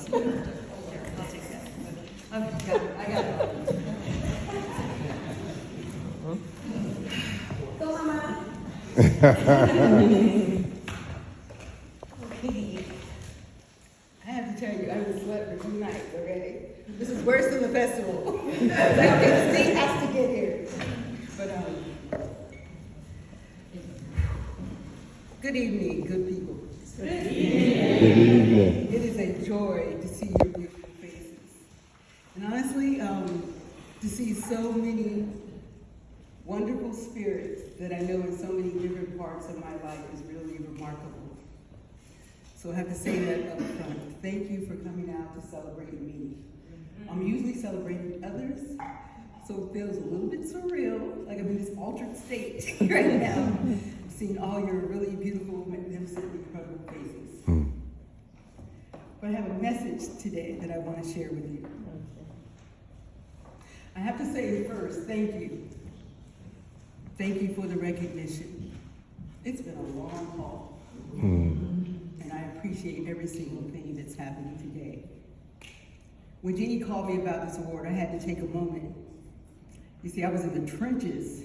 take that. Okay, I got it. Go, Mama. Okay. I have to tell you, I haven't slept for 2 nights, okay? This is worse than the festival. Like, okay, the state has to get here. But, good evening, good people. Good evening. It is a joy to see your beautiful faces. And honestly, to see so many wonderful spirits that I know in so many different parts of my life is really remarkable. So I have to say that up front. Thank you for coming out to celebrate me. I'm usually celebrating others, so it feels a little bit surreal, like I'm in this altered state right now, seeing all your really beautiful, magnificent, incredible faces. But I have a message today that I want to share with you. I have to say first, thank you. Thank you for the recognition. It's been a long haul, and I appreciate every single thing that's happening today. When Jeannie called me about this award, I had to take a moment. You see, I was in the trenches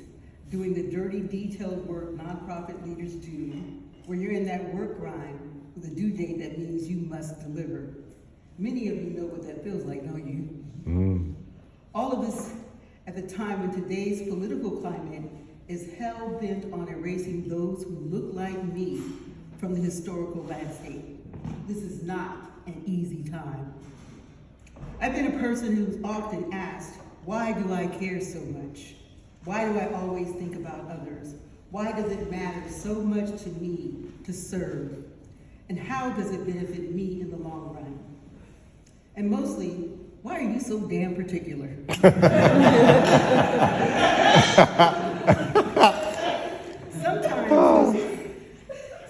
doing the dirty, detailed work nonprofit leaders do, where you're in that work grind with a due date that means you must deliver. Many of you know what that feels like, don't you? All of this at the time when today's political climate is hell-bent on erasing those who look like me from the historical landscape. This is not an easy time. I've been a person who's often asked, why do I care so much? Why do I always think about others? Why does it matter so much to me to serve? And how does it benefit me in the long run? And mostly, why are you so damn particular?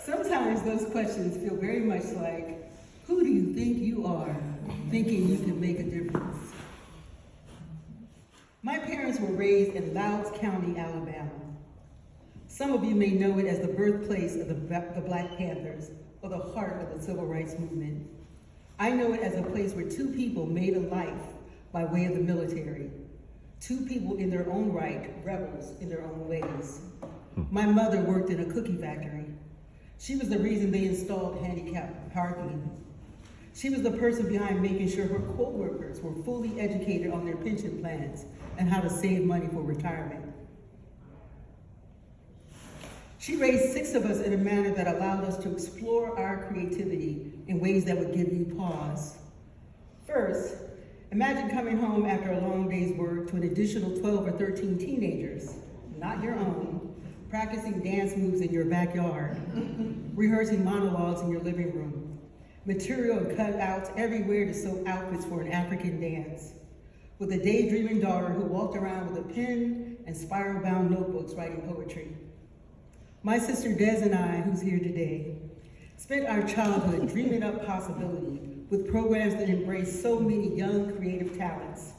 Sometimes those questions feel very much like, who do you think you are, thinking you can make a difference? My parents were raised in Louds County, Alabama. Some of you may know it as the birthplace of the Black Panthers, or the heart of the Civil Rights Movement. I know it as a place where 2 people made a life by way of the military. 2 people in their own right, rebels in their own ways. My mother worked in a cookie factory. She was the reason they installed handicapped parking. She was the person behind making sure her co-workers were fully educated on their pension plans and how to save money for retirement. She raised 6 of us in a manner that allowed us to explore our creativity in ways that would give you pause. First, imagine coming home after a long day's work to an additional 12 or 13 teenagers, not your own, practicing dance moves in your backyard, rehearsing monologues in your living room, material and cutouts everywhere to sew outfits for an African dance, with a daydreaming daughter who walked around with a pen and spiral-bound notebooks writing poetry. My sister Des and I, who's here today, spent our childhood dreaming up possibility with programs that embrace so many young creative talents,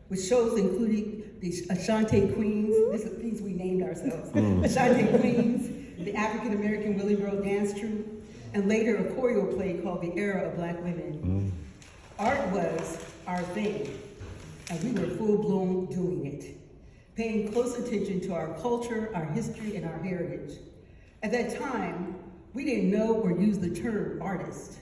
with shows including the Ashanti Queens, these are things we named ourselves, Ashanti Queens, the African American Willingboro Dance Troupe, and later a choreo play called The Era of Black Women. Art was our thing, and we were full-blown doing it, paying close attention to our culture, our history, and our heritage. At that time, we didn't know or use the term artist,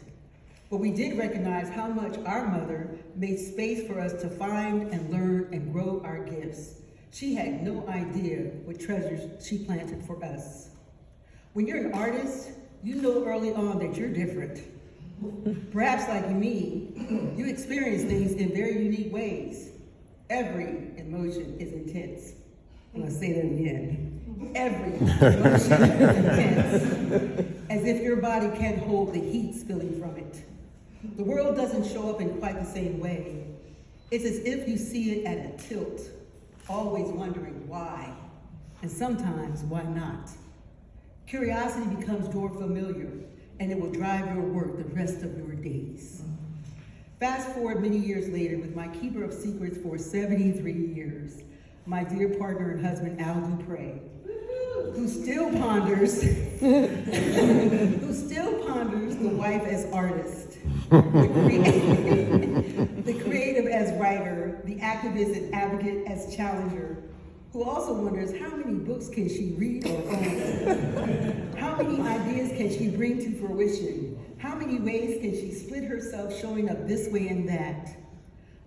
but we did recognize how much our mother made space for us to find and learn and grow our gifts. She had no idea what treasures she planted for us. When you're an artist, you know early on that you're different. Perhaps like me, you experience things in very unique ways. Every emotion is intense. I'm gonna say that again. Every emotion is intense, as if your body can't hold the heat spilling from it. The world doesn't show up in quite the same way. It's as if you see it at a tilt, always wondering why, and sometimes why not. Curiosity becomes your familiar, and it will drive your work the rest of your days. Fast forward many years later, with my keeper of secrets for 73 years, my dear partner and husband, Al Dupree, who still ponders the wife as artist. the creative as writer, the activist and advocate as challenger, who also wonders how many books can she read or own? How many ideas can she bring to fruition? How many ways can she split herself showing up this way and that?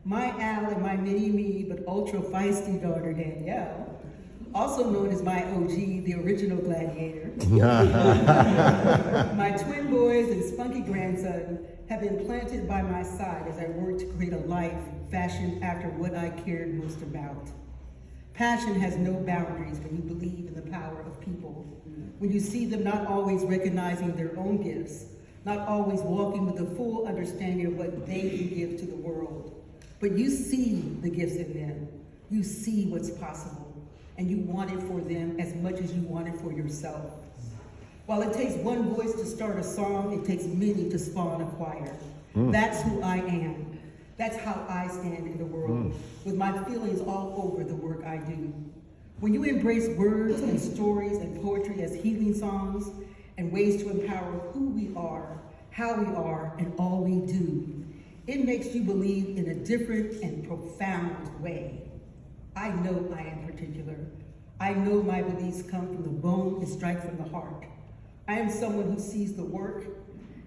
My Al and my mini-me but ultra feisty daughter Danielle, also known as my OG, the original gladiator. My twin boys and spunky grandson have been planted by my side as I work to create a life fashioned after what I cared most about. Passion has no boundaries when you believe in the power of people, when you see them not always recognizing their own gifts, not always walking with the full understanding of what they can give to the world, but you see the gifts in them, you see what's possible, and you want it for them as much as you want it for yourself. While it takes one voice to start a song, it takes many to spawn a choir. That's who I am. That's how I stand in the world, with my feelings all over the work I do. When you embrace words and stories and poetry as healing songs and ways to empower who we are, how we are, and all we do, it makes you believe in a different and profound way. I know I am particular. I know my beliefs come from the bone and strike from the heart. I am someone who sees the work.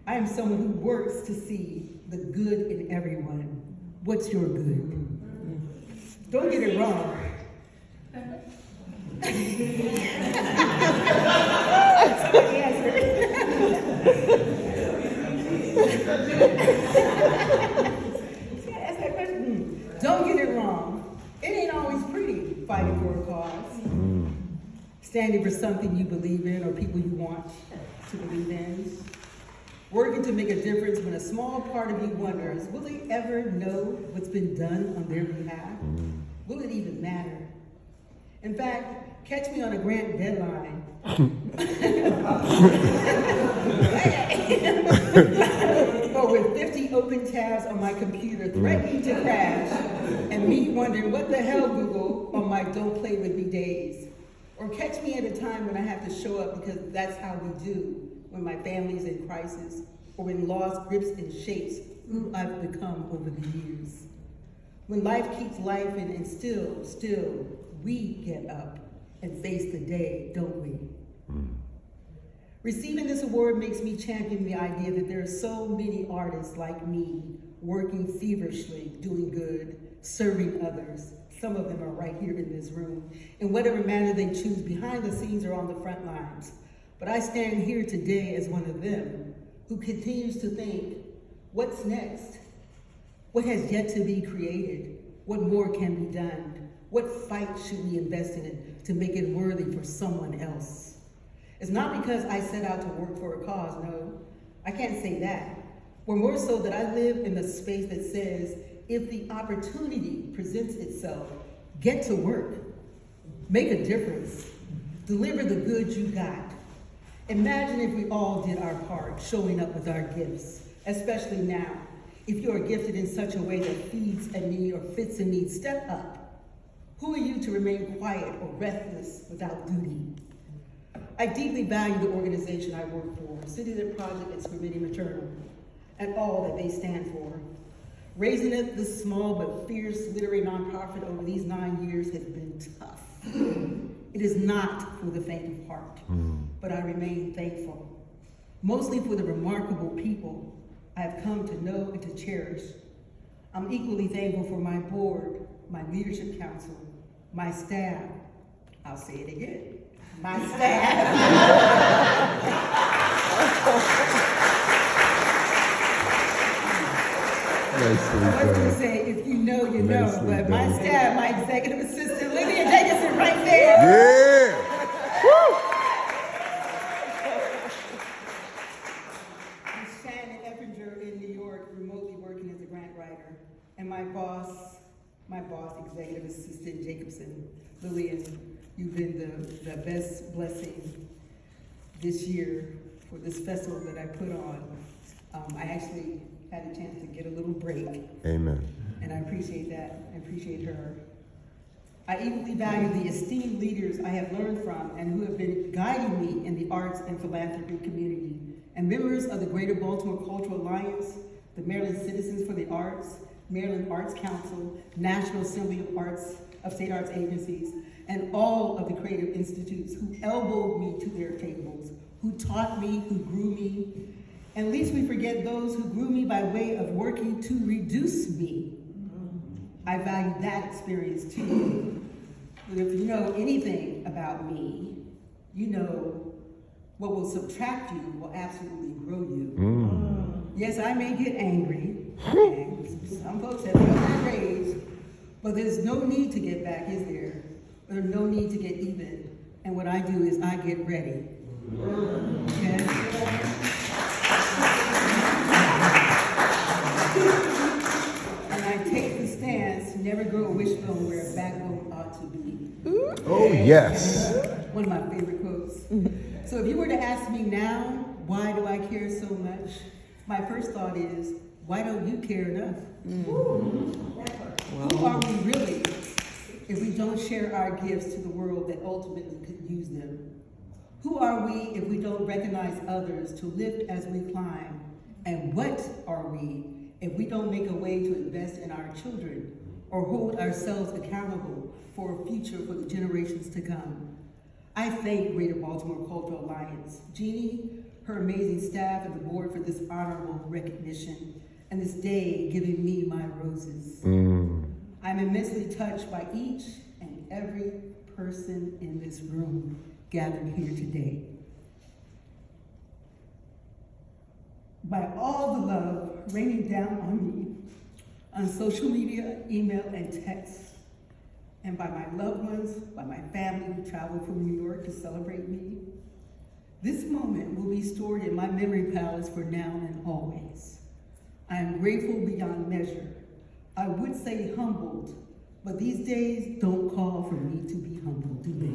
I am someone who works to see the good in everyone. What's your good? Don't get it wrong. Don't get it wrong. It ain't always pretty fighting for a cause. Standing for something you believe in or people you want to believe in. Working to make a difference when a small part of you wonders, will they ever know what's been done on their behalf? Will it even matter? In fact, catch me on a grant deadline. Or with 50 open tabs on my computer threatening to crash, and me wondering, what the hell, Google, on my don't play with me days. Or catch me at a time when I have to show up because that's how we do, when my family's in crisis, or when loss grips and shapes who I've become over the years. When life keeps life and still, we get up and face the day, don't we? Receiving this award makes me champion the idea that there are so many artists like me working feverishly, doing good, serving others. Some of them are right here in this room, in whatever manner they choose, behind the scenes or on the front lines. But I stand here today as one of them who continues to think, what's next? What has yet to be created? What more can be done? What fight should we invest in it to make it worthy for someone else? It's not because I set out to work for a cause, no. I can't say that. Or more so that I live in the space that says, if the opportunity presents itself, get to work, make a difference, deliver the goods you got. Imagine if we all did our part, showing up with our gifts, especially now. If you are gifted in such a way that feeds a need or fits a need, step up. Who are you to remain quiet or restless without duty? I deeply value the organization I work for, CityLit Project and Screaming Maternal, and all that they stand for. Raising it this small but fierce literary nonprofit over these 9 years has been tough. It is not for the faint of heart, but I remain thankful, mostly for the remarkable people I have come to know and to cherish. I'm equally thankful for my board, my leadership council, my staff. I'll say it again, my staff. I was going to say, if you know, you know, but my staff, my executive assistant, Lydia Jacobson, right there. Yeah. Woo. I'm Shannon Effinger in New York, remotely working as a grant writer. And my boss, executive assistant Jacobson, Lillian, you've been the best blessing this year for this festival that I put on. I actually had a chance to get a little break. Amen. And I appreciate that. I appreciate her. I equally value the esteemed leaders I have learned from and who have been guiding me in the arts and philanthropy community, and members of the Greater Baltimore Cultural Alliance, the Maryland Citizens for the Arts, Maryland Arts Council, National Assembly of State Arts Agencies, and all of the creative institutes who elbowed me to their tables, who taught me, who grew me. And least we forget those who grew me by way of working to reduce me. I value that experience too. But if you know anything about me, you know what will subtract you will absolutely grow you. Yes, I may get angry, and some folks have been raised, but there's no need to get back, is there? There's no need to get even. And what I do is I get ready. Okay? And I take the stance to never grow a wishbone where a backbone ought to be. Oh, yes. One of my favorite quotes. So if you were to ask me now, why do I care so much? My first thought is, why don't you care enough? Who are we really if we don't share our gifts to the world that ultimately could use them? Who are we if we don't recognize others to lift as we climb? And what are we if we don't make a way to invest in our children or hold ourselves accountable for a future for the generations to come? I thank Greater Baltimore Cultural Alliance, Jeannie, her amazing staff, and the board for this honorable recognition and this day giving me my roses. I'm immensely touched by each and every person in this room gathered here today. By all the love raining down on me on social media, email, and text, and by my loved ones, by my family who traveled from New York to celebrate me, this moment will be stored in my memory palace for now and always. I am grateful beyond measure. I would say humbled, but these days don't call for me to be humbled, do they?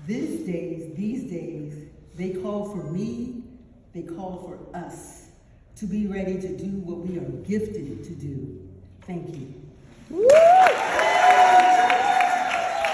These days, they call for me, they call for us to be ready to do what we are gifted to do. Thank you.